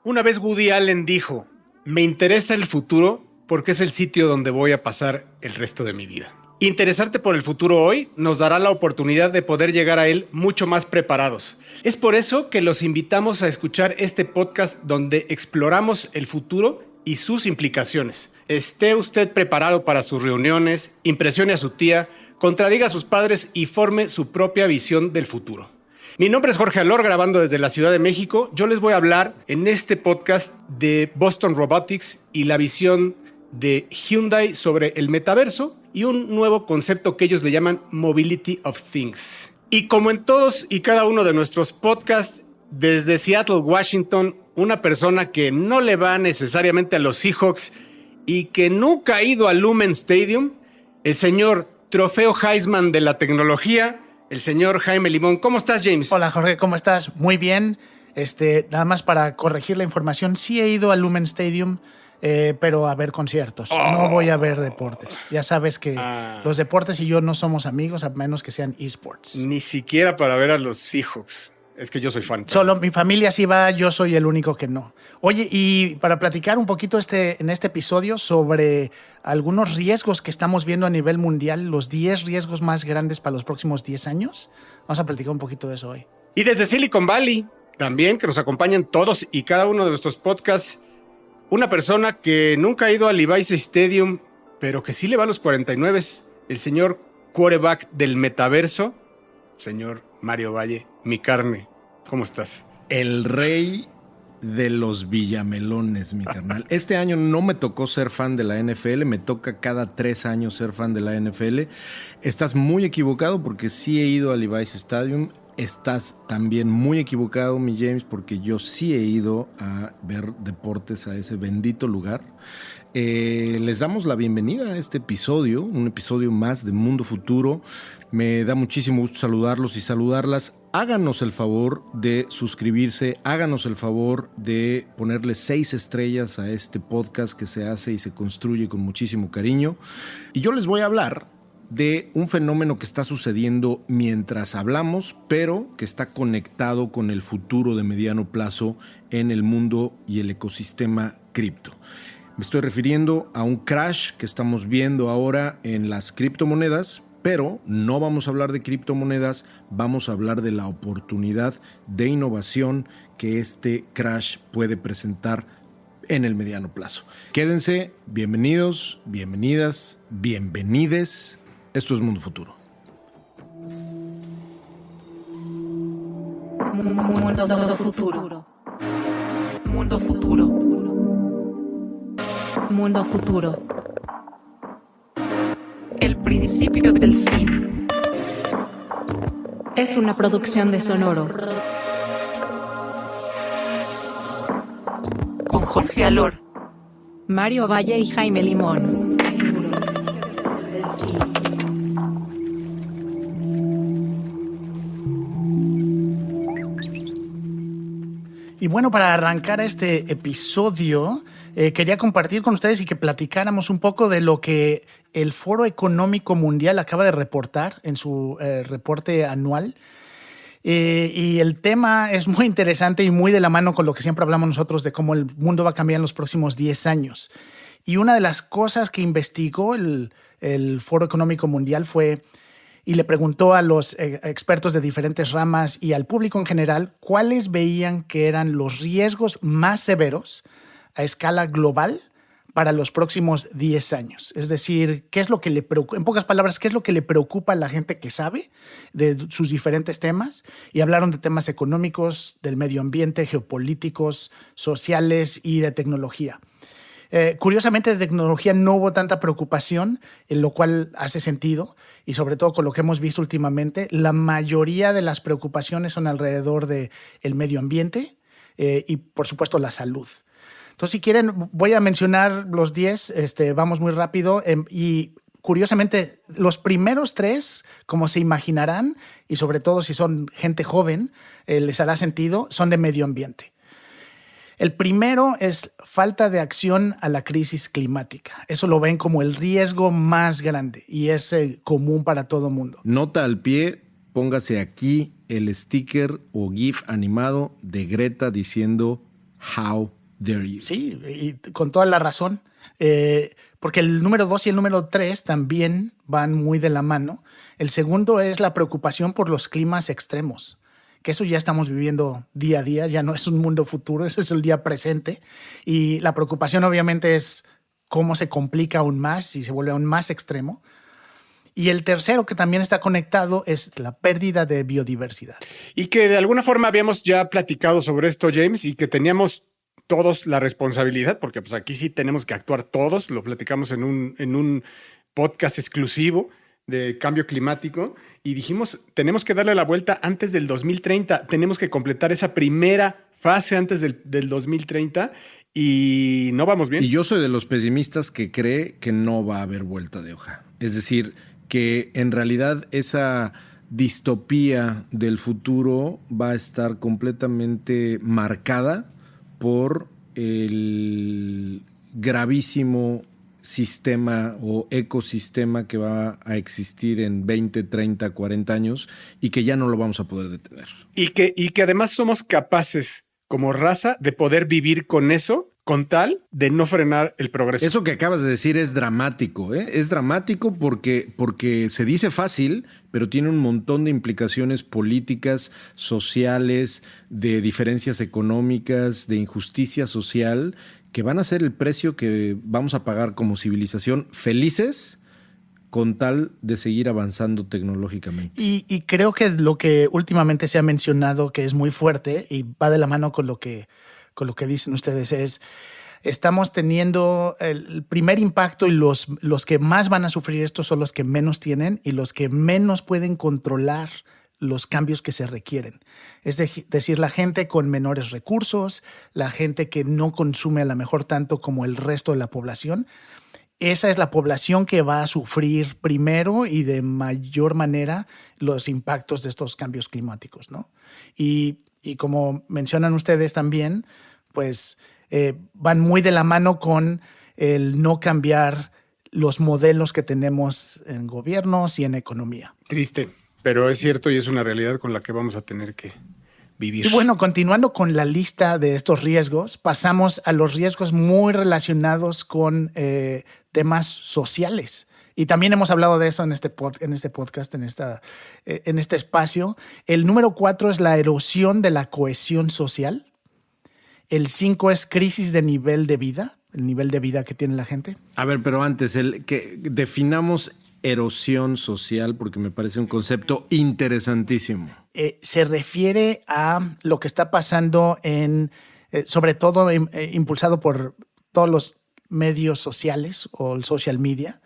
Una vez Woody Allen dijo, me interesa el futuro porque es el sitio donde voy a pasar el resto de mi vida. Interesarte por el futuro hoy nos dará la oportunidad de poder llegar a él mucho más preparados. Es por eso que los invitamos a escuchar este podcast donde exploramos el futuro y sus implicaciones. Esté usted preparado para sus reuniones, impresione a su tía, contradiga a sus padres y forme su propia visión del futuro. Mi nombre es Jorge Alor, grabando desde la Ciudad de México. Yo les voy a hablar en este podcast de Boston Robotics y la visión de Hyundai sobre el metaverso y un nuevo concepto que ellos le llaman Mobility of Things. Y como en todos y cada uno de nuestros podcasts, desde Seattle, Washington, una persona que no le va necesariamente a los Seahawks y que nunca ha ido al Lumen Stadium, el señor Trofeo Heisman de la tecnología, el señor Jaime Limón. ¿Cómo estás, James? Hola, Jorge, ¿cómo estás? Muy bien. Nada más para corregir la información, sí he ido al Lumen Stadium, pero a ver conciertos. No voy a ver deportes. Ya sabes que los deportes y yo no somos amigos, a menos que sean esports. Ni siquiera para ver a los Seahawks. Es que yo soy fan. Solo mi familia sí va, yo soy el único que no. Oye, y para platicar un poquito en este episodio sobre algunos riesgos que estamos viendo a nivel mundial, los 10 riesgos más grandes para los próximos 10 años, vamos a platicar un poquito de eso hoy. Y desde Silicon Valley, también, que nos acompañan todos y cada uno de nuestros podcasts, una persona que nunca ha ido al Levi's Stadium, pero que sí le va a los 49, el señor quarterback del metaverso, señor Mario Valle, mi carne. ¿Cómo estás? El rey de los villamelones, mi carnal. Este año no me tocó ser fan de la NFL, me toca cada 3 años ser fan de la NFL. Estás muy equivocado porque sí he ido al Levi's Stadium. Estás también muy equivocado, mi James, porque yo sí he ido a ver deportes a ese bendito lugar. Les damos la bienvenida a este episodio, un episodio más de Mundo Futuro. Me da muchísimo gusto saludarlos y saludarlas. Háganos el favor de suscribirse, háganos el favor de ponerle 6 estrellas a este podcast que se hace y se construye con muchísimo cariño. Y yo les voy a hablar de un fenómeno que está sucediendo mientras hablamos, pero que está conectado con el futuro de mediano plazo en el mundo y el ecosistema cripto. Me estoy refiriendo a un crash que estamos viendo ahora en las criptomonedas, pero no vamos a hablar de criptomonedas, vamos a hablar de la oportunidad de innovación que este crash puede presentar en el mediano plazo. Quédense, bienvenidos, bienvenidas, bienvenides. Esto es Mundo Futuro. Mundo Futuro. Mundo Futuro. Mundo Futuro. El principio del fin. Es una producción de Sonoro. Con Jorge Alor, Mario Valle y Jaime Limón. Y bueno, para arrancar este episodio, quería compartir con ustedes y que platicáramos un poco de lo que el Foro Económico Mundial acaba de reportar en su reporte anual. Y el tema es muy interesante y muy de la mano con lo que siempre hablamos nosotros de cómo el mundo va a cambiar en los próximos 10 años. Y una de las cosas que investigó el Foro Económico Mundial fue, y le preguntó a los expertos de diferentes ramas y al público en general cuáles veían que eran los riesgos más severos a escala global para los próximos 10 años. Es decir, ¿qué es lo que le preocupa? En pocas palabras, ¿qué es lo que le preocupa a la gente que sabe de sus diferentes temas? Y hablaron de temas económicos, del medio ambiente, geopolíticos, sociales y de tecnología. Curiosamente, de tecnología no hubo tanta preocupación, en lo cual hace sentido, y sobre todo con lo que hemos visto últimamente, la mayoría de las preocupaciones son alrededor del medio ambiente y, por supuesto, la salud. Entonces, si quieren, voy a mencionar los 10, vamos muy rápido, y curiosamente, los primeros 3, como se imaginarán, y sobre todo si son gente joven, les hará sentido, son de medio ambiente. El primero es falta de acción a la crisis climática. Eso lo ven como el riesgo más grande y es común para todo el mundo. Nota al pie, póngase aquí el sticker o GIF animado de Greta diciendo "How dare you? Sí, y con toda la razón. Porque el número 2 y el número 3 también van muy de la mano. El segundo es la preocupación por los climas extremos, que eso ya estamos viviendo día a día, ya no es un mundo futuro, eso es el día presente. Y la preocupación obviamente es cómo se complica aún más y se vuelve aún más extremo. Y el tercero, que también está conectado, es la pérdida de biodiversidad. Y que de alguna forma habíamos ya platicado sobre esto, James, y que teníamos todos la responsabilidad, porque pues aquí sí tenemos que actuar todos, lo platicamos en un podcast exclusivo de cambio climático, y dijimos, tenemos que darle la vuelta antes del 2030, tenemos que completar esa primera fase antes del 2030, y no vamos bien. Y yo soy de los pesimistas que cree que no va a haber vuelta de hoja. Es decir, que en realidad esa distopía del futuro va a estar completamente marcada por el gravísimo sistema o ecosistema que va a existir en 20, 30, 40 años y que ya no lo vamos a poder detener. Y que además somos capaces como raza de poder vivir con eso, con tal de no frenar el progreso. Eso que acabas de decir es dramático, ¿eh? Es dramático porque se dice fácil, pero tiene un montón de implicaciones políticas, sociales, de diferencias económicas, de injusticia social, que van a ser el precio que vamos a pagar como civilización felices con tal de seguir avanzando tecnológicamente. Y creo que lo que últimamente se ha mencionado, que es muy fuerte y va de la mano con lo que dicen ustedes, es estamos teniendo el primer impacto y los que más van a sufrir esto son los que menos tienen y los que menos pueden controlar los cambios que se requieren. Es decir, la gente con menores recursos, la gente que no consume a lo mejor tanto como el resto de la población. Esa es la población que va a sufrir primero y de mayor manera los impactos de estos cambios climáticos, ¿no? Y como mencionan ustedes también, pues van muy de la mano con el no cambiar los modelos que tenemos en gobiernos y en economía. Triste, pero es cierto y es una realidad con la que vamos a tener que vivir. Y bueno, continuando con la lista de estos riesgos, pasamos a los riesgos muy relacionados con temas sociales. Y también hemos hablado de eso en este podcast, en este espacio. El número 4 es la erosión de la cohesión social. El 5 es crisis de nivel de vida, el nivel de vida que tiene la gente. A ver, pero antes, que definamos erosión social, porque me parece un concepto interesantísimo. Se refiere a lo que está pasando sobre todo impulsado por todos los medios sociales o el social media,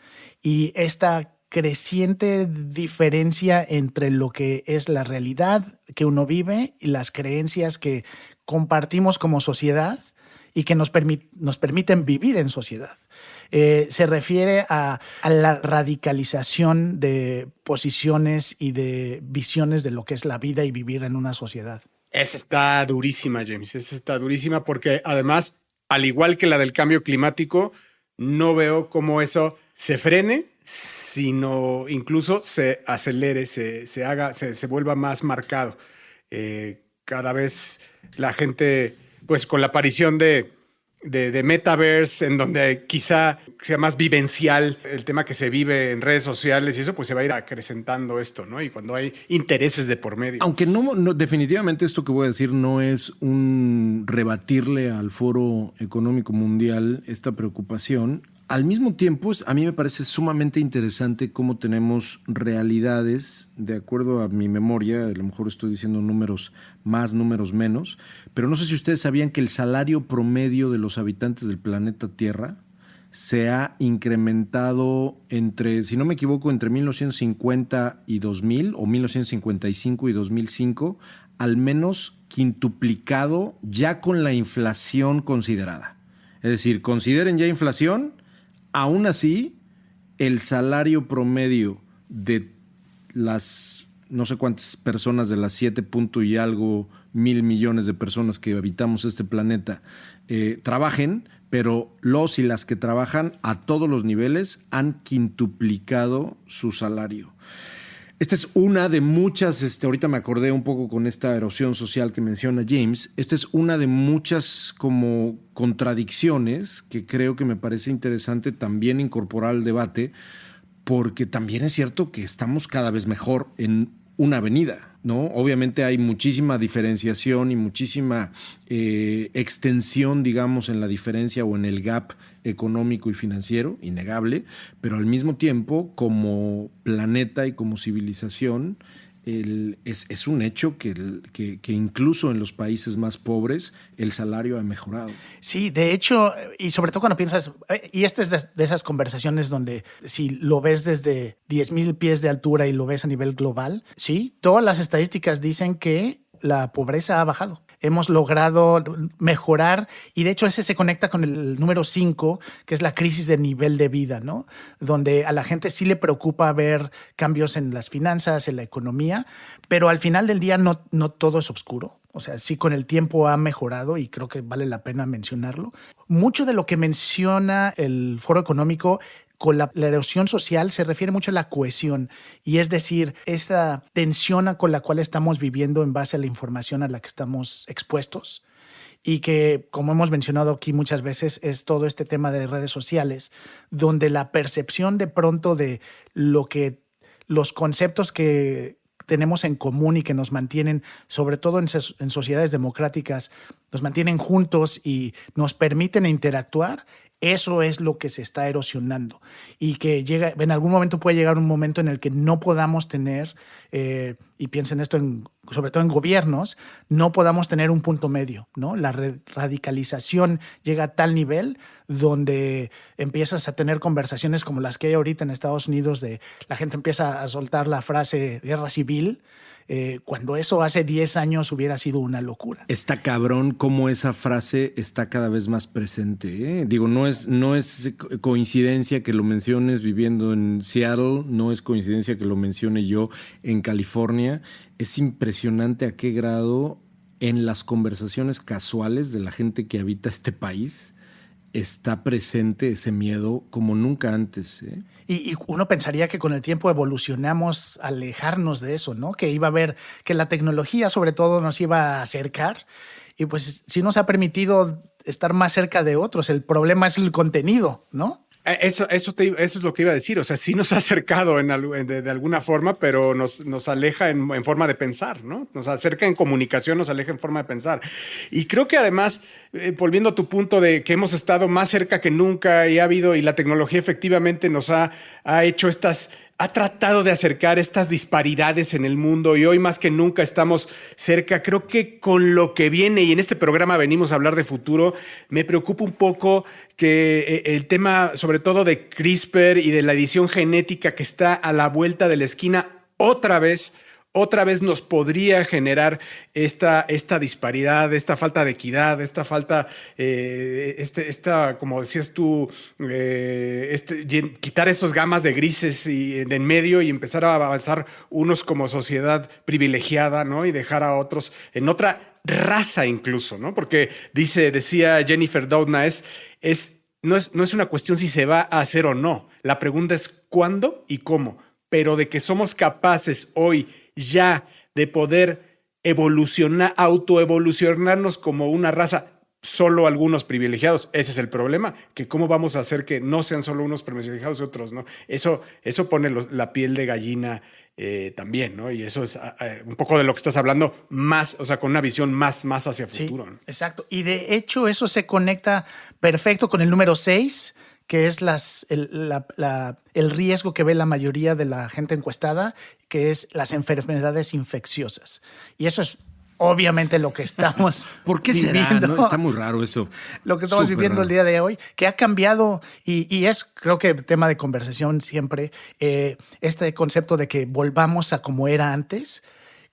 y esta creciente diferencia entre lo que es la realidad que uno vive y las creencias que compartimos como sociedad y que nos permiten vivir en sociedad. Se refiere a la radicalización de posiciones y de visiones de lo que es la vida y vivir en una sociedad. Esa está durísima, James. Esa está durísima porque además, al igual que la del cambio climático, no veo cómo eso se frene, sino incluso se acelere, se vuelva más marcado. Cada vez la gente, pues con la aparición de Metaverse, en donde quizá sea más vivencial el tema que se vive en redes sociales y eso, pues se va a ir acrecentando esto, ¿no? Y cuando hay intereses de por medio. Aunque no, definitivamente esto que voy a decir no es un rebatirle al Foro Económico Mundial esta preocupación. Al mismo tiempo, a mí me parece sumamente interesante cómo tenemos realidades, de acuerdo a mi memoria, a lo mejor estoy diciendo números más, números menos, pero no sé si ustedes sabían que el salario promedio de los habitantes del planeta Tierra se ha incrementado si no me equivoco, entre 1950 y 2000, o 1955 y 2005, al menos quintuplicado ya con la inflación considerada. Es decir, consideren ya inflación. Aún así, el salario promedio de las no sé cuántas personas, de las 7 punto y algo mil millones de personas que habitamos este planeta, trabajen, pero los y las que trabajan a todos los niveles han quintuplicado su salario. Esta es una de muchas, ahorita me acordé un poco con esta erosión social que menciona James, esta es una de muchas como contradicciones que creo que me parece interesante también incorporar al debate, porque también es cierto que estamos cada vez mejor en una avenida, ¿no? Obviamente hay muchísima diferenciación y muchísima extensión, digamos, en la diferencia o en el gap económico y financiero, innegable, pero al mismo tiempo, como planeta y como civilización, es un hecho que incluso en los países más pobres el salario ha mejorado. Sí, de hecho, y sobre todo cuando piensas, y esta es de esas conversaciones donde si lo ves desde 10,000 pies de altura y lo ves a nivel global, sí, todas las estadísticas dicen que la pobreza ha bajado. Hemos logrado mejorar y de hecho ese se conecta con el número 5, que es la crisis de nivel de vida, ¿no? Donde a la gente sí le preocupa ver cambios en las finanzas, en la economía, pero al final del día no todo es oscuro. O sea, sí con el tiempo ha mejorado y creo que vale la pena mencionarlo. Mucho de lo que menciona el Foro Económico con la erosión social se refiere mucho a la cohesión y es decir, esta tensión con la cual estamos viviendo en base a la información a la que estamos expuestos y que, como hemos mencionado aquí muchas veces, es todo este tema de redes sociales, donde la percepción de pronto de lo que los conceptos que tenemos en común y que nos mantienen, sobre todo en sociedades democráticas, nos mantienen juntos y nos permiten interactuar. Eso es lo que se está erosionando y que en algún momento puede llegar un momento en el que no podamos tener, y piensen esto sobre todo en gobiernos, no podamos tener un punto medio, ¿no? La radicalización llega a tal nivel donde empiezas a tener conversaciones como las que hay ahorita en Estados Unidos de la gente empieza a soltar la frase guerra civil, cuando eso hace 10 años hubiera sido una locura. Está cabrón cómo esa frase está cada vez más presente, ¿eh? Digo, no es coincidencia que lo menciones viviendo en Seattle, no es coincidencia que lo mencione yo en California. Es impresionante a qué grado en las conversaciones casuales de la gente que habita este país está presente ese miedo como nunca antes, ¿eh? Y uno pensaría que con el tiempo evolucionamos a alejarnos de eso, ¿no? Que iba a haber, que la tecnología sobre todo nos iba a acercar y pues sí nos ha permitido estar más cerca de otros. El problema es el contenido, ¿no? Eso es lo que iba a decir. O sea, sí nos ha acercado de alguna forma, pero nos aleja en forma de pensar, ¿no? Nos acerca en comunicación, nos aleja en forma de pensar. Y creo que además, volviendo a tu punto de que hemos estado más cerca que nunca y la tecnología efectivamente nos ha hecho ha tratado de acercar estas disparidades en el mundo y hoy más que nunca estamos cerca. Creo que con lo que viene, y en este programa venimos a hablar de futuro, me preocupa un poco que el tema sobre todo de CRISPR y de la edición genética que está a la vuelta de la esquina otra vez nos podría generar esta disparidad, esta falta de equidad, esta falta, como decías tú, quitar esos gamas de grises y de en medio y empezar a avanzar unos como sociedad privilegiada, ¿no? Y dejar a otros en otra raza incluso, ¿no? Porque decía Jennifer Doudna, no es una cuestión si se va a hacer o no. La pregunta es cuándo y cómo. Pero de que somos capaces hoy ya de poder autoevolucionarnos como una raza, solo algunos privilegiados. Ese es el problema, que cómo vamos a hacer que no sean solo unos privilegiados y otros no. Eso pone la piel de gallina también, ¿no? Y eso es un poco de lo que estás hablando, más, o sea, con una visión más hacia futuro, Sí, ¿no? exacto. Y de hecho eso se conecta perfecto con el número 6, que es el riesgo que ve la mayoría de la gente encuestada, que es las enfermedades infecciosas. Y eso es obviamente lo que estamos ¿Por qué viviendo. será? ¿No? Está muy raro eso. Lo que estamos viviendo raro. el día de hoy, que ha cambiado y es, creo que tema de conversación siempre, este concepto de que volvamos a como era antes.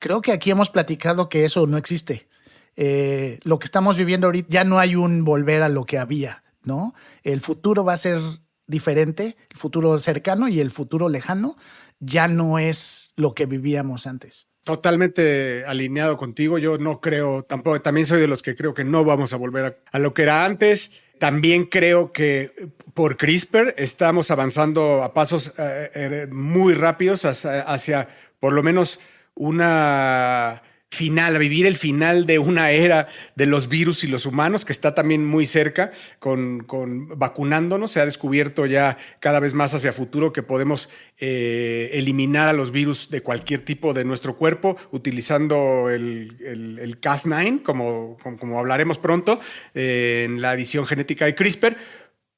Creo que aquí hemos platicado que eso no existe. Lo que estamos viviendo ahorita, ya no hay un volver a lo que había, ¿no? El futuro va a ser diferente, el futuro cercano y el futuro lejano ya no es lo que vivíamos antes. Totalmente alineado contigo. Yo no creo, tampoco, también soy de los que creo que no vamos a volver a lo que era antes. También creo que por CRISPR estamos avanzando a pasos muy rápidos hacia por lo menos una final, a vivir el final de una era de los virus y los humanos, que está también muy cerca con vacunándonos. Se ha descubierto ya cada vez más hacia futuro que podemos eliminar a los virus de cualquier tipo de nuestro cuerpo utilizando el Cas9, como hablaremos pronto, en la edición genética de CRISPR.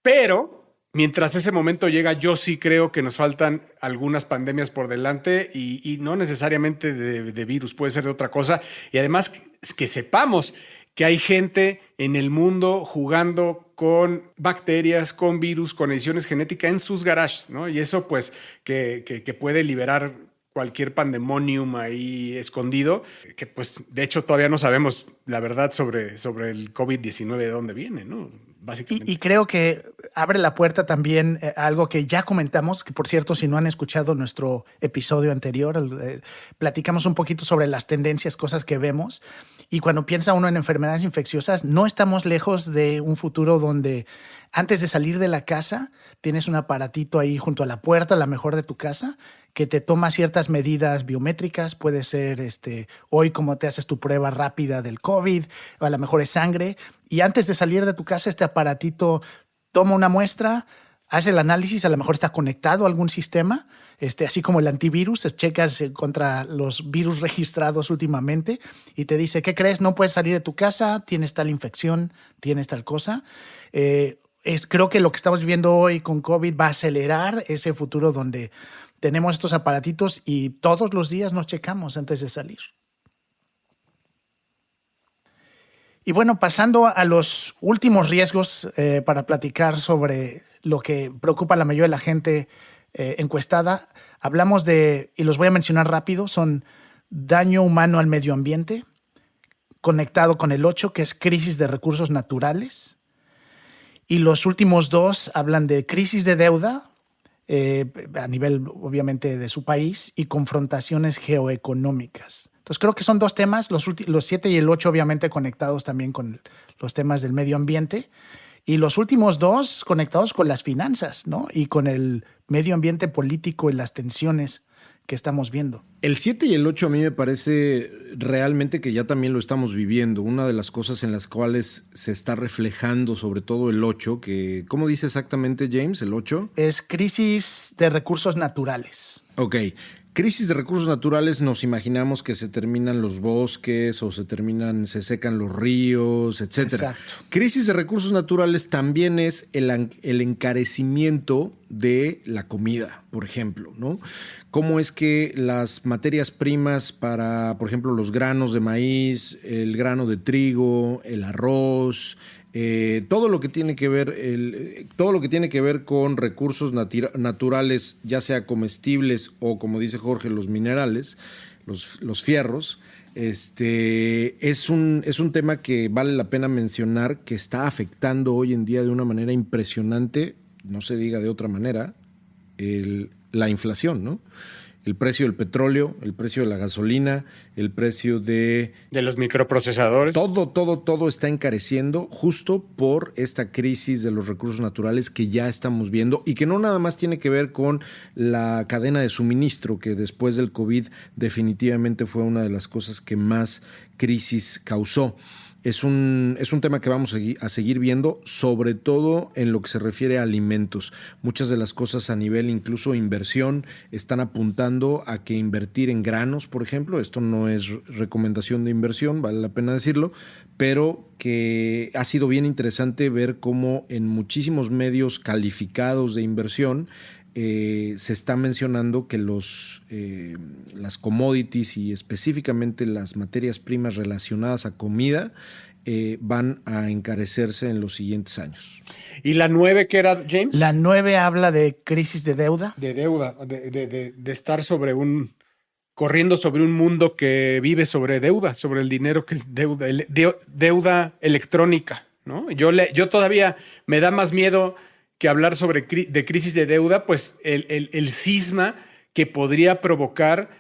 Pero mientras ese momento llega, yo sí creo que nos faltan algunas pandemias por delante y no necesariamente de virus, puede ser de otra cosa. Y además que sepamos que hay gente en el mundo jugando con bacterias, con virus, con ediciones genéticas en sus garages, ¿no? Y eso pues que puede liberar cualquier pandemonium ahí escondido, que pues de hecho todavía no sabemos la verdad sobre el COVID-19 de dónde viene, ¿no? Básicamente. Y creo que abre la puerta también a algo que ya comentamos, que por cierto, si no han escuchado nuestro episodio anterior, platicamos un poquito sobre las tendencias, cosas que vemos. Y cuando piensa uno en enfermedades infecciosas, no estamos lejos de un futuro donde antes de salir de la casa tienes un aparatito ahí junto a la puerta, a la mejor de tu casa, que te toma ciertas medidas biométricas. Puede ser hoy como te haces tu prueba rápida del COVID, o a lo mejor es sangre. Y antes de salir de tu casa, este aparatito toma una muestra, hace el análisis, a lo mejor está conectado a algún sistema, así como el antivirus, checas contra los virus registrados últimamente y te dice, ¿qué crees? No puedes salir de tu casa, tienes tal infección, tienes tal cosa. Creo que lo que estamos viviendo hoy con COVID va a acelerar ese futuro donde tenemos estos aparatitos y todos los días nos checamos antes de salir. Y bueno, pasando a los últimos riesgos para platicar sobre lo que preocupa a la mayoría de la gente encuestada, hablamos de, y los voy a mencionar rápido, son daño humano al medio ambiente, conectado con el 8, que es crisis de recursos naturales, y los últimos dos hablan de crisis de deuda, a nivel obviamente de su país, y confrontaciones geoeconómicas. Entonces creo que son dos temas, los 7 y el 8 obviamente conectados también con los temas del medio ambiente, y los últimos dos conectados con las finanzas, ¿no? Y con el medio ambiente político y las tensiones que estamos viendo. El 7 y el 8 a mí me parece realmente que ya también lo estamos viviendo. Una de las cosas en las cuales se está reflejando sobre todo el 8, que ¿cómo dice exactamente, James, el 8? Es crisis de recursos naturales. Ok. Crisis de recursos naturales, nos imaginamos que se terminan los bosques o se secan los ríos, etcétera. Exacto. Crisis de recursos naturales también es el encarecimiento de la comida, por ejemplo, ¿no? Cómo es que las materias primas para, por ejemplo, los granos de maíz, el grano de trigo, el arroz, todo lo que tiene que ver con recursos naturales, ya sea comestibles o, como dice Jorge, los minerales, los fierros, es un tema que vale la pena mencionar, que está afectando hoy en día de una manera impresionante, no se diga de otra manera, la inflación, ¿no? El precio del petróleo, el precio de la gasolina, el precio de los microprocesadores. Todo está encareciendo justo por esta crisis de los recursos naturales que ya estamos viendo y que no nada más tiene que ver con la cadena de suministro, que después del COVID definitivamente fue una de las cosas que más crisis causó. Es un tema que vamos a seguir viendo, sobre todo en lo que se refiere a alimentos. Muchas de las cosas a nivel incluso inversión están apuntando a que invertir en granos, por ejemplo, esto no es recomendación de inversión, vale la pena decirlo, pero que ha sido bien interesante ver cómo en muchísimos medios calificados de inversión se está mencionando que las commodities y específicamente las materias primas relacionadas a comida van a encarecerse en los siguientes años. ¿Y la 9 qué era, James? La 9 habla de crisis de deuda. De deuda, de estar corriendo sobre un mundo que vive sobre deuda, sobre el dinero que es deuda, deuda electrónica, ¿no? Yo todavía me da más miedo que hablar de crisis de deuda, pues el cisma que podría provocar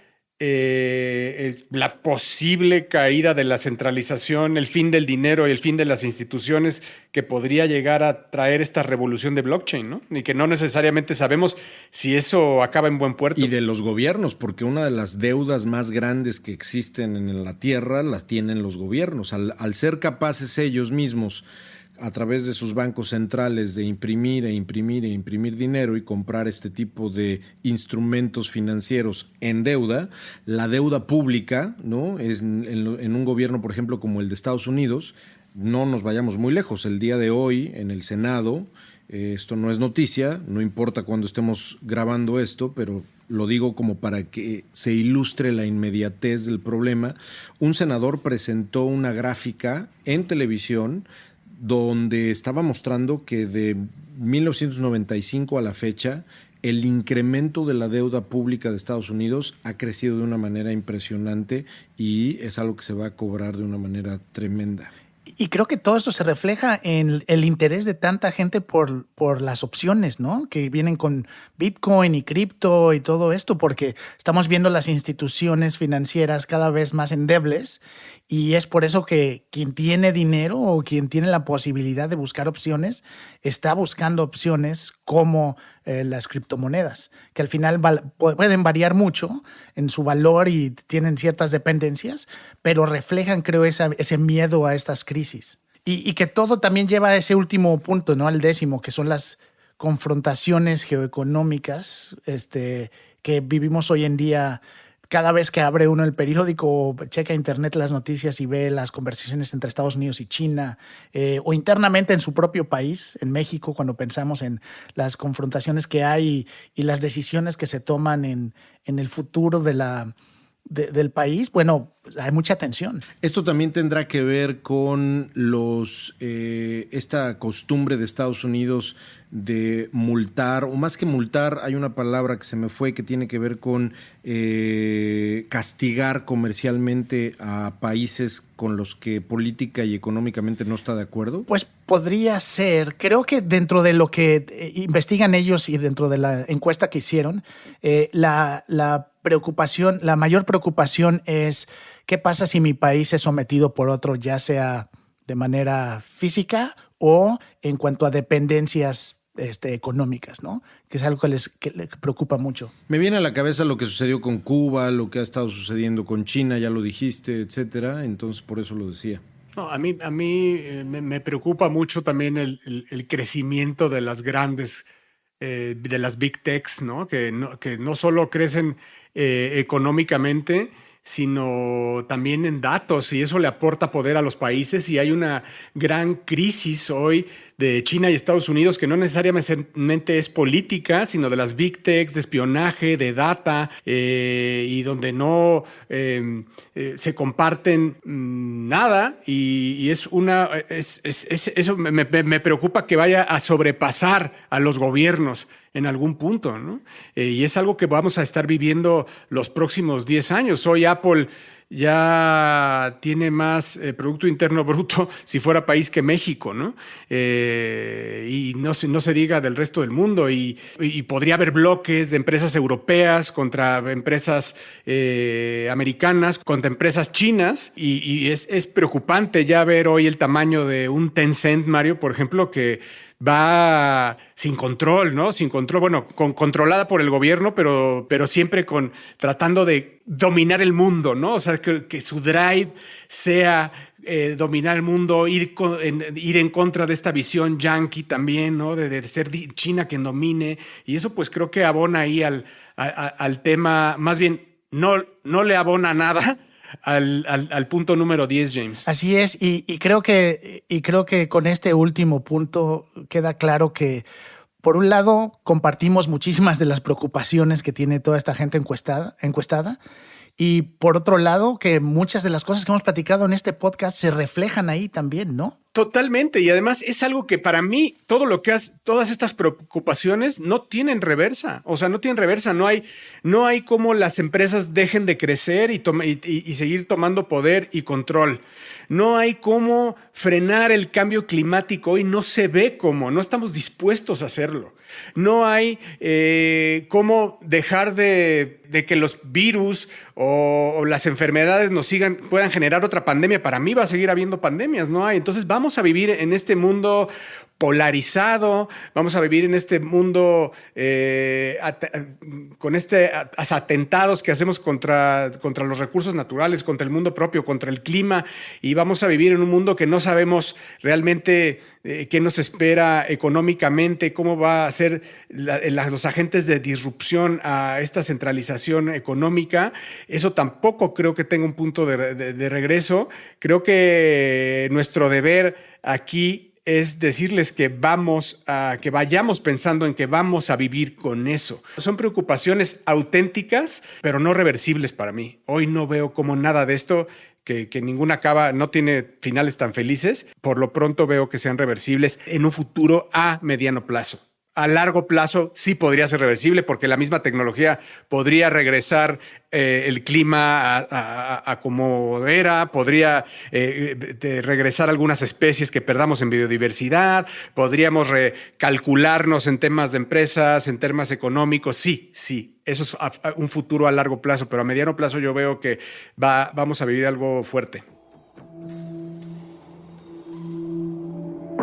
la posible caída de la centralización, el fin del dinero y el fin de las instituciones que podría llegar a traer esta revolución de blockchain, ¿no? Y que no necesariamente sabemos si eso acaba en buen puerto. Y de los gobiernos, porque una de las deudas más grandes que existen en la Tierra las tienen los gobiernos. Al ser capaces ellos mismos, a través de sus bancos centrales, de imprimir dinero y comprar este tipo de instrumentos financieros en deuda, la deuda pública, ¿no? En un gobierno, por ejemplo, como el de Estados Unidos, no nos vayamos muy lejos. El día de hoy, en el Senado, esto no es noticia, no importa cuándo estemos grabando esto, pero lo digo como para que se ilustre la inmediatez del problema. Un senador presentó una gráfica en televisión donde estaba mostrando que de 1995 a la fecha el incremento de la deuda pública de Estados Unidos ha crecido de una manera impresionante y es algo que se va a cobrar de una manera tremenda. Y creo que todo esto se refleja en el interés de tanta gente por las opciones, ¿no? Que vienen con Bitcoin y cripto y todo esto, porque estamos viendo las instituciones financieras cada vez más endebles y es por eso que quien tiene dinero o quien tiene la posibilidad de buscar opciones está buscando opciones como las criptomonedas, que al final pueden variar mucho en su valor y tienen ciertas dependencias, pero reflejan, creo, ese miedo a estas crisis. Y que todo también lleva a ese último punto, ¿no? Al 10º, que son las confrontaciones geoeconómicas que vivimos hoy en día. Cada vez que abre uno el periódico, checa internet las noticias y ve las conversaciones entre Estados Unidos y China, o internamente en su propio país, en México, cuando pensamos en las confrontaciones que hay y las decisiones que se toman en el futuro del país, bueno, pues hay mucha tensión. Esto también tendrá que ver con esta costumbre de Estados Unidos de multar, o más que multar, hay una palabra que se me fue que tiene que ver con castigar comercialmente a países con los que política y económicamente no está de acuerdo. Pues podría ser. Creo que dentro de lo que investigan ellos y dentro de la encuesta que hicieron, la mayor preocupación es qué pasa si mi país es sometido por otro, ya sea de manera física o en cuanto a dependencias económicas, ¿no? Que es algo que les preocupa mucho. Me viene a la cabeza lo que sucedió con Cuba, lo que ha estado sucediendo con China, ya lo dijiste, etcétera. Entonces, por eso lo decía. No, a mí me preocupa mucho también el crecimiento de las grandes, de las big techs, ¿no? Que no solo crecen económicamente, sino también en datos, y eso le aporta poder a los países, y hay una gran crisis hoy de China y Estados Unidos que no necesariamente es política, sino de las big techs, de espionaje, de data, y donde no se comparten nada, y eso me preocupa que vaya a sobrepasar a los gobiernos en algún punto, ¿no? Y es algo que vamos a estar viviendo los próximos 10 años. Hoy Apple ya tiene más Producto Interno Bruto si fuera país que México, ¿no? Y no se diga del resto del mundo. Y podría haber bloques de empresas europeas contra empresas americanas, contra empresas chinas. Y es preocupante ya ver hoy el tamaño de un Tencent, Mario, por ejemplo, que va sin control, ¿no? Sin control, bueno, controlada por el gobierno, pero siempre tratando de dominar el mundo, ¿no? O sea, que su drive sea dominar el mundo, ir en contra de esta visión yanqui también, ¿no? De ser China quien domine. Y eso pues creo que abona ahí al tema, más bien no le abona nada al punto número 10, James. Así es, y creo que con este último punto queda claro que, por un lado, compartimos muchísimas de las preocupaciones que tiene toda esta gente encuestada, y por otro lado, que muchas de las cosas que hemos platicado en este podcast se reflejan ahí también, ¿no? Totalmente, y además es algo que para mí, todas estas preocupaciones no tienen reversa, o sea, no tienen reversa, no hay cómo las empresas dejen de crecer y seguir tomando poder y control. No hay cómo frenar el cambio climático hoy, no se ve cómo, no estamos dispuestos a hacerlo. No hay cómo dejar de que los virus o las enfermedades puedan generar otra pandemia. Para mí va a seguir habiendo pandemias, no hay. Entonces vamos a vivir en este mundo polarizado, vamos a vivir en este mundo con atentados que hacemos contra los recursos naturales, contra el mundo propio, contra el clima, y vamos a vivir en un mundo que no sabemos realmente qué nos espera económicamente, cómo va a ser los agentes de disrupción a esta centralización económica. Eso tampoco creo que tenga un punto de regreso. Creo que nuestro deber aquí es decirles que vayamos pensando en que vamos a vivir con eso. Son preocupaciones auténticas, pero no reversibles para mí. Hoy no veo como nada de esto, que ninguna no tiene finales tan felices. Por lo pronto veo que sean reversibles en un futuro a mediano plazo. A largo plazo sí podría ser reversible porque la misma tecnología podría regresar el clima a como era, podría regresar algunas especies que perdamos en biodiversidad, podríamos recalcularnos en temas de empresas, en temas económicos. Sí, eso es un futuro a largo plazo, pero a mediano plazo yo veo que vamos a vivir algo fuerte.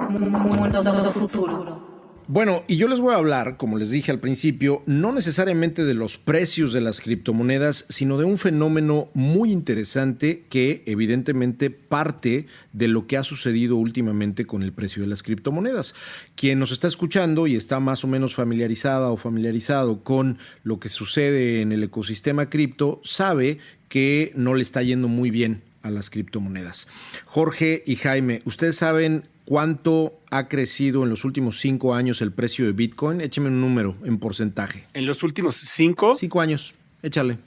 Mundo futuro. Bueno, y yo les voy a hablar, como les dije al principio, no necesariamente de los precios de las criptomonedas, sino de un fenómeno muy interesante que evidentemente parte de lo que ha sucedido últimamente con el precio de las criptomonedas. Quien nos está escuchando y está más o menos familiarizada o familiarizado con lo que sucede en el ecosistema cripto, sabe que no le está yendo muy bien a las criptomonedas. Jorge y Jaime, ¿ustedes saben cuánto ha crecido en los últimos 5 años el precio de Bitcoin? Écheme un número en porcentaje. ¿En los últimos 5? 5 años, échale.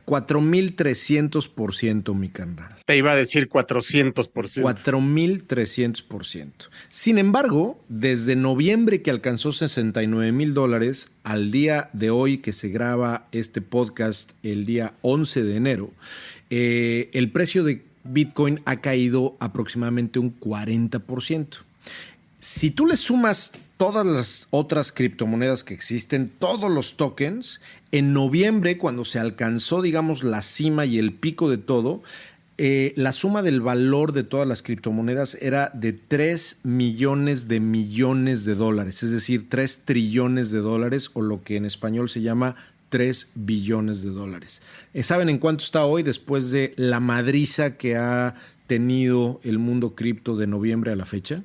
4,300%, mi carnal. Te iba a decir 400%. 4,300%. Sin embargo, desde noviembre que alcanzó $69,000 al día de hoy que se graba este podcast, el día 11 de enero, el precio de Bitcoin ha caído aproximadamente un 40%. Si tú le sumas todas las otras criptomonedas que existen, todos los tokens, en noviembre, cuando se alcanzó, digamos, la cima y el pico de todo, la suma del valor de todas las criptomonedas era de 3 millones de millones de dólares, es decir, 3 trillones de dólares, o lo que en español se llama 3 billones de dólares. ¿Saben en cuánto está hoy después de la madriza que ha tenido el mundo cripto de noviembre a la fecha?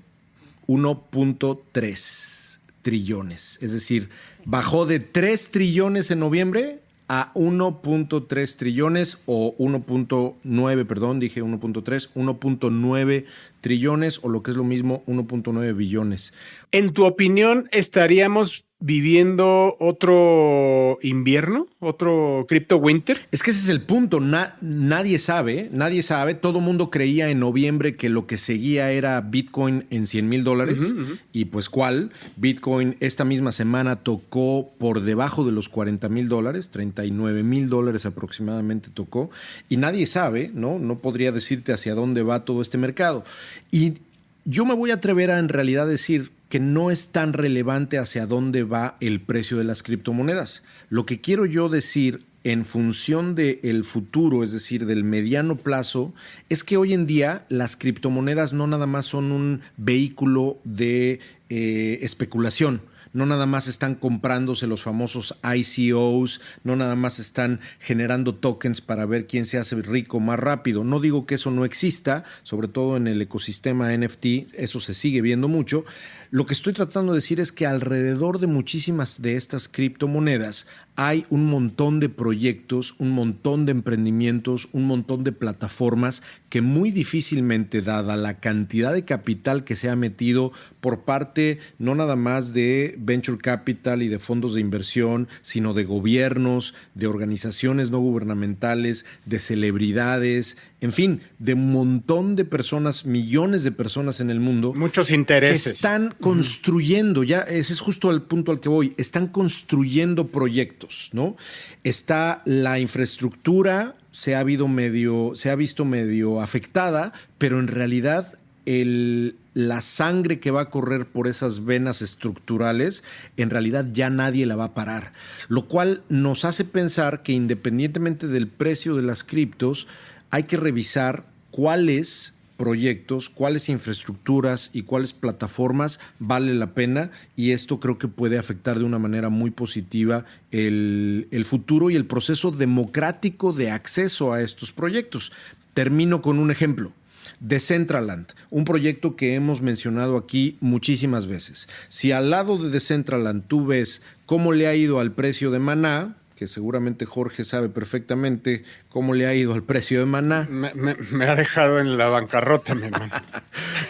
1.3 trillones. Es decir, bajó de 3 trillones en noviembre a 1.3 trillones o 1.9, perdón, dije 1.3, 1.9 trillones o lo que es lo mismo, 1.9 billones. ¿En tu opinión estaríamos viviendo otro invierno, otro crypto winter? Es que ese es el punto. Nadie sabe. Todo mundo creía en noviembre que lo que seguía era Bitcoin en $100,000. Y pues ¿cuál? Bitcoin esta misma semana tocó por debajo de los $40,000, $39,000 aproximadamente tocó. Y nadie sabe, ¿no? No podría decirte hacia dónde va todo este mercado. Y yo me voy a atrever a en realidad decir que no es tan relevante hacia dónde va el precio de las criptomonedas. Lo que quiero yo decir en función del futuro, es decir, del mediano plazo, es que hoy en día las criptomonedas no nada más son un vehículo de especulación. No nada más están comprándose los famosos ICOs, no nada más están generando tokens para ver quién se hace rico más rápido. No digo que eso no exista, sobre todo en el ecosistema NFT, eso se sigue viendo mucho. Lo que estoy tratando de decir es que alrededor de muchísimas de estas criptomonedas hay un montón de proyectos, un montón de emprendimientos, un montón de plataformas que muy difícilmente, dada la cantidad de capital que se ha metido por parte no nada más de venture capital y de fondos de inversión, sino de gobiernos, de organizaciones no gubernamentales, de celebridades, en fin, de un montón de personas, millones de personas en el mundo. Muchos intereses. Están construyendo, ya ese es justo el punto al que voy, están construyendo proyectos, ¿no? Está la infraestructura, se ha visto medio afectada, pero en realidad la sangre que va a correr por esas venas estructurales, en realidad ya nadie la va a parar. Lo cual nos hace pensar que independientemente del precio de las criptos, hay que revisar cuáles proyectos, cuáles infraestructuras y cuáles plataformas vale la pena, y esto creo que puede afectar de una manera muy positiva el futuro y el proceso democrático de acceso a estos proyectos. Termino con un ejemplo. Decentraland, un proyecto que hemos mencionado aquí muchísimas veces. Si al lado de Decentraland tú ves cómo le ha ido al precio de Maná, que seguramente Jorge sabe perfectamente cómo le ha ido al precio de Maná. Me ha dejado en la bancarrota, mi hermano.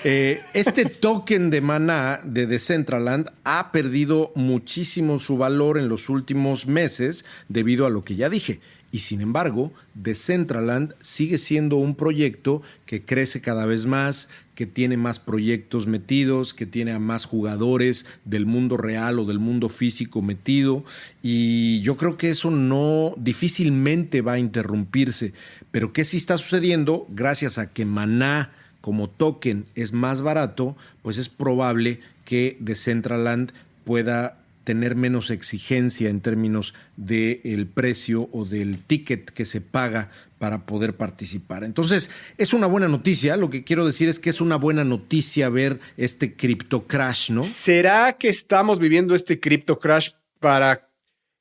Este token de Maná de Decentraland ha perdido muchísimo su valor en los últimos meses debido a lo que ya dije. Y sin embargo, Decentraland sigue siendo un proyecto que crece cada vez más, que tiene más proyectos metidos, que tiene a más jugadores del mundo real o del mundo físico metido. Y yo creo que eso no difícilmente va a interrumpirse. Pero ¿qué sí está sucediendo? Gracias a que Maná como token es más barato, pues es probable que Decentraland pueda tener menos exigencia en términos del precio o del ticket que se paga para poder participar. Entonces, es una buena noticia. Lo que quiero decir es que es una buena noticia ver este cripto crash, ¿no? ¿Será que estamos viviendo este cripto crash para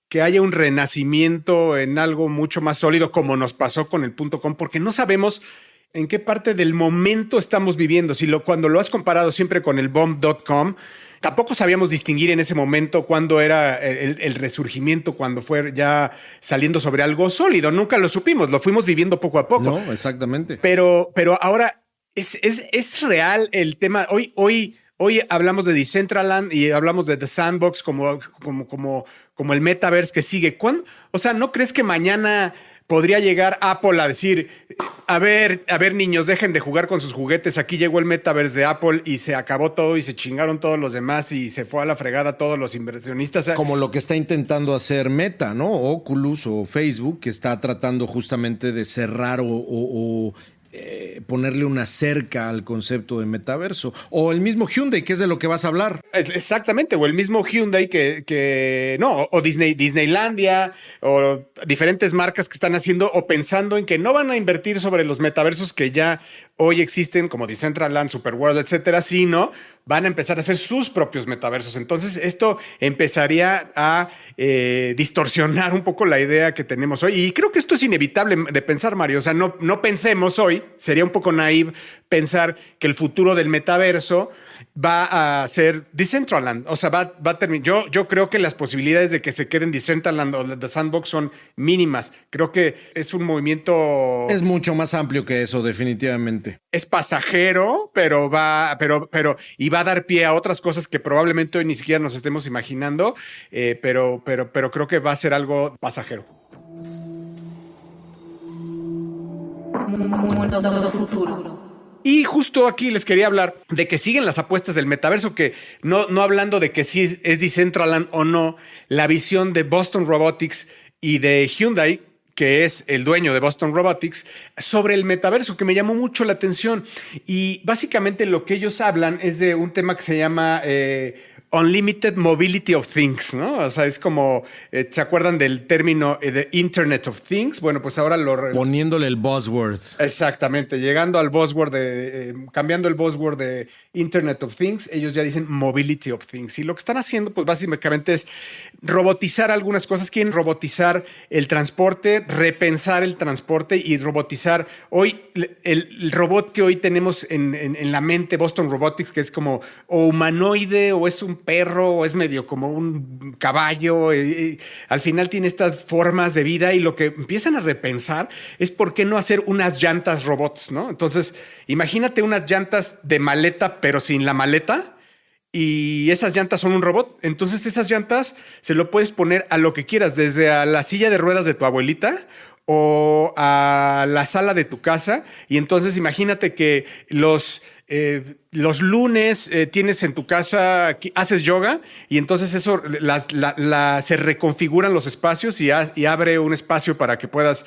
que haya un renacimiento en algo mucho más sólido como nos pasó con el .com? Porque no sabemos en qué parte del momento estamos viviendo. Cuando lo has comparado siempre con el bomb.com, tampoco sabíamos distinguir en ese momento cuándo era el resurgimiento, cuando fue ya saliendo sobre algo sólido. Nunca lo supimos, lo fuimos viviendo poco a poco. No, exactamente. Pero ahora es real el tema. Hoy hablamos de Decentraland y hablamos de The Sandbox como el metaverse que sigue. O sea, ¿no crees que mañana podría llegar Apple a decir, a ver, niños, dejen de jugar con sus juguetes, aquí llegó el metaverse de Apple y se acabó todo y se chingaron todos los demás y se fue a la fregada todos los inversionistas? Como lo que está intentando hacer Meta, ¿no? Oculus o Facebook, que está tratando justamente de cerrar o ponerle una cerca al concepto de metaverso. O el mismo Hyundai, que es de lo que vas a hablar. Exactamente, o el mismo Hyundai o Disneylandia, o diferentes marcas que están haciendo o pensando en que no van a invertir sobre los metaversos que ya hoy existen, como Decentraland, Superworld, etcétera, sino van a empezar a hacer sus propios metaversos. Entonces, esto empezaría a distorsionar un poco la idea que tenemos hoy. Y creo que esto es inevitable de pensar, Mario. O sea, no pensemos hoy, sería un poco naive pensar que el futuro del metaverso va a ser Decentraland. O sea, va a terminar. Yo creo que las posibilidades de que se queden Decentraland o The Sandbox son mínimas. Creo que es un movimiento. Es mucho más amplio que eso, definitivamente. Es pasajero, pero va a dar pie a otras cosas que probablemente hoy ni siquiera nos estemos imaginando. Pero creo que va a ser algo pasajero. Mundo futuro. Y justo aquí les quería hablar de que siguen las apuestas del metaverso, que no hablando de que si es Decentraland o no, la visión de Boston Robotics y de Hyundai, que es el dueño de Boston Robotics, sobre el metaverso, que me llamó mucho la atención. Y básicamente lo que ellos hablan es de un tema que se llama Unlimited Mobility of Things, ¿no? O sea, es como, ¿se acuerdan del término de Internet of Things? Bueno, pues ahora poniéndole el buzzword. Exactamente, llegando al buzzword cambiando el buzzword de Internet of Things, ellos ya dicen Mobility of Things. Y lo que están haciendo, pues básicamente es robotizar algunas cosas. Quieren robotizar el transporte, repensar el transporte y robotizar. Hoy, el robot que hoy tenemos en la mente, Boston Robotics, que es como o humanoide o es un perro o es medio como un caballo. Al final tiene estas formas de vida y lo que empiezan a repensar es por qué no hacer unas llantas robots, ¿no? Entonces, imagínate unas llantas de maleta, pero sin la maleta. Y esas llantas son un robot. Entonces esas llantas se lo puedes poner a lo que quieras, desde a la silla de ruedas de tu abuelita o a la sala de tu casa. Y entonces imagínate que los lunes tienes en tu casa, haces yoga y entonces eso se reconfiguran los espacios y abre un espacio para que puedas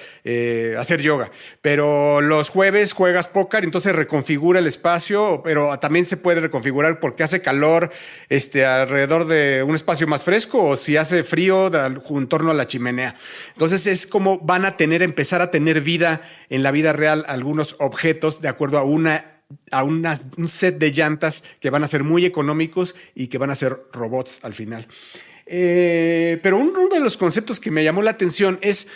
hacer yoga. Pero los jueves juegas póker, entonces reconfigura el espacio, pero también se puede reconfigurar porque hace calor alrededor de un espacio más fresco o si hace frío en torno a la chimenea. Entonces es como van a empezar a tener vida en la vida real algunos objetos de acuerdo a un set de llantas que van a ser muy económicos y que van a ser robots al final. Pero uno de los conceptos que me llamó la atención es,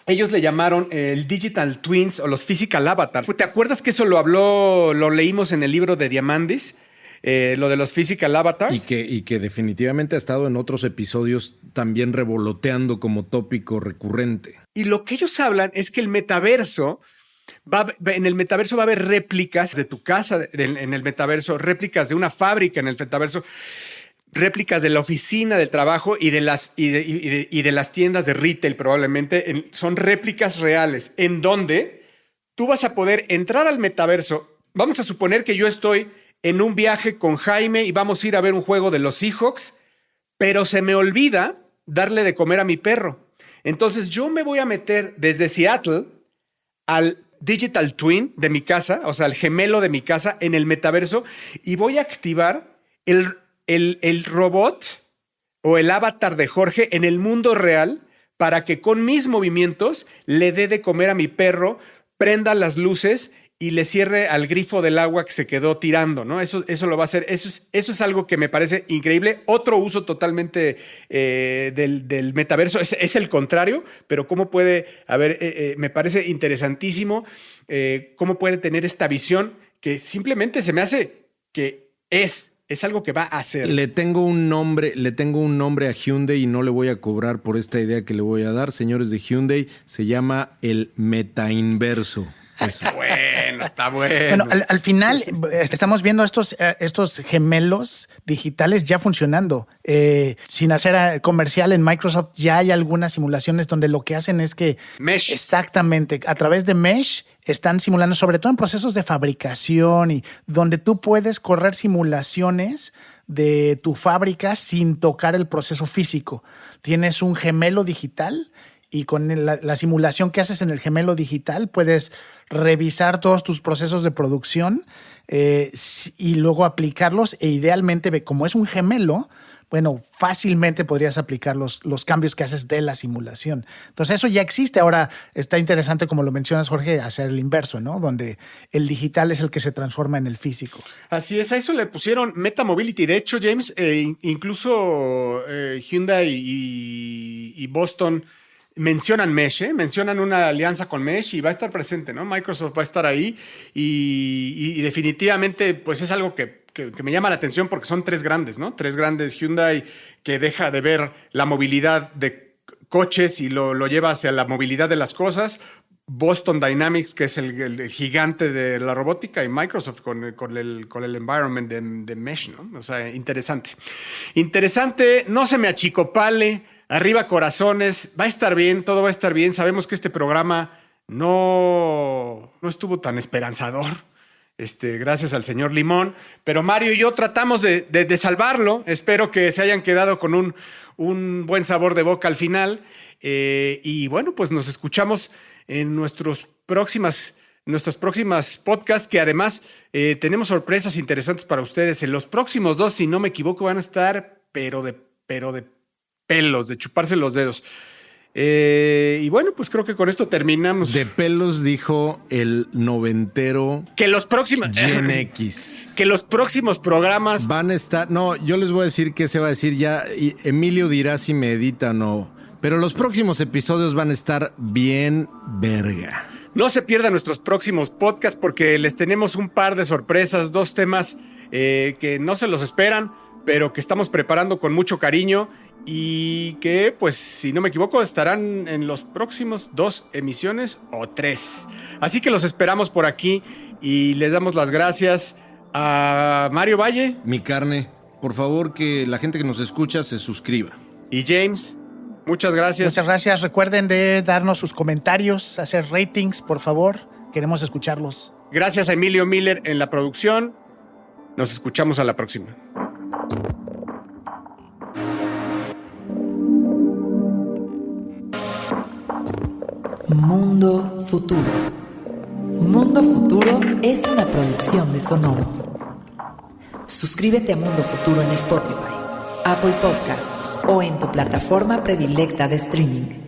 ellos le llamaron el Digital Twins o los Physical Avatars. ¿Te acuerdas que eso lo leímos en el libro de Diamandis? Lo de los Physical Avatars. Y que definitivamente ha estado en otros episodios también revoloteando como tópico recurrente. Y lo que ellos hablan es que el metaverso... en el metaverso va a haber réplicas de tu casa en el metaverso, réplicas de una fábrica en el metaverso, réplicas de la oficina del trabajo y de las tiendas de retail probablemente. Son réplicas reales en donde tú vas a poder entrar al metaverso. Vamos a suponer que yo estoy en un viaje con Jaime y vamos a ir a ver un juego de los Seahawks, pero se me olvida darle de comer a mi perro. Entonces yo me voy a meter desde Seattle al Digital Twin de mi casa, o sea, el gemelo de mi casa en el metaverso, y voy a activar el robot o el avatar de Jorge en el mundo real para que con mis movimientos le dé de comer a mi perro, prenda las luces y le cierre al grifo del agua que se quedó tirando, ¿no? Eso lo va a hacer. Eso es algo que me parece increíble. Otro uso totalmente del metaverso es el contrario, pero cómo puede haber, me parece interesantísimo cómo puede tener esta visión que simplemente se me hace que es algo que va a hacer. Le tengo un nombre a Hyundai y no le voy a cobrar por esta idea que le voy a dar. Señores de Hyundai, se llama el metainverso. Eso. Está bueno. Bueno, al final estamos viendo estos gemelos digitales ya funcionando. Sin hacer comercial, en Microsoft ya hay algunas simulaciones donde lo que hacen es que... Mesh. Exactamente. A través de Mesh están simulando, sobre todo en procesos de fabricación y donde tú puedes correr simulaciones de tu fábrica sin tocar el proceso físico. Tienes un gemelo digital y con la simulación que haces en el gemelo digital puedes revisar todos tus procesos de producción y luego aplicarlos e idealmente, como es un gemelo, bueno, fácilmente podrías aplicar los cambios que haces de la simulación. Entonces eso ya existe. Ahora está interesante, como lo mencionas, Jorge, hacer el inverso, ¿no? Donde el digital es el que se transforma en el físico. Así es, a eso le pusieron Meta Mobility. De hecho, James, incluso Hyundai y Boston mencionan Mesh, mencionan una alianza con Mesh y va a estar presente, ¿no? Microsoft va a estar ahí y definitivamente pues es algo que me llama la atención porque son tres grandes, ¿no? Tres grandes. Hyundai, que deja de ver la movilidad de coches y lo lleva hacia la movilidad de las cosas. Boston Dynamics, que es el gigante de la robótica, y Microsoft con el environment de Mesh, ¿no? O sea, interesante. Interesante, no se me achicopale. Arriba corazones, va a estar bien, todo va a estar bien. Sabemos que este programa no estuvo tan esperanzador, gracias al señor Limón, pero Mario y yo tratamos de salvarlo. Espero que se hayan quedado con un buen sabor de boca al final. Y bueno, pues nos escuchamos en nuestros próximas podcasts, que además tenemos sorpresas interesantes para ustedes. En los próximos 2, si no me equivoco, van a estar pero de pelos, de chuparse los dedos. Y bueno, pues creo que con esto terminamos. De pelos, dijo el noventero que los próximos Gen X. Que los próximos programas van a estar... No, yo les voy a decir qué se va a decir ya. Y Emilio dirá si me edita o no. Pero los próximos episodios van a estar bien verga. No se pierdan nuestros próximos podcasts porque les tenemos un par de sorpresas, 2 temas que no se los esperan, pero que estamos preparando con mucho cariño y que, pues, si no me equivoco, estarán en los próximos 2 emisiones o 3. Así que los esperamos por aquí y les damos las gracias a Mario Valle. Mi carne, por favor, que la gente que nos escucha se suscriba. Y James. Muchas gracias. Muchas gracias. Recuerden de darnos sus comentarios, hacer ratings, por favor. Queremos escucharlos. Gracias a Emilio Miller en la producción. Nos escuchamos a la próxima. Mundo Futuro. Mundo Futuro es una producción de Sonoro. Suscríbete a Mundo Futuro en Spotify, Apple Podcasts o en tu plataforma predilecta de streaming.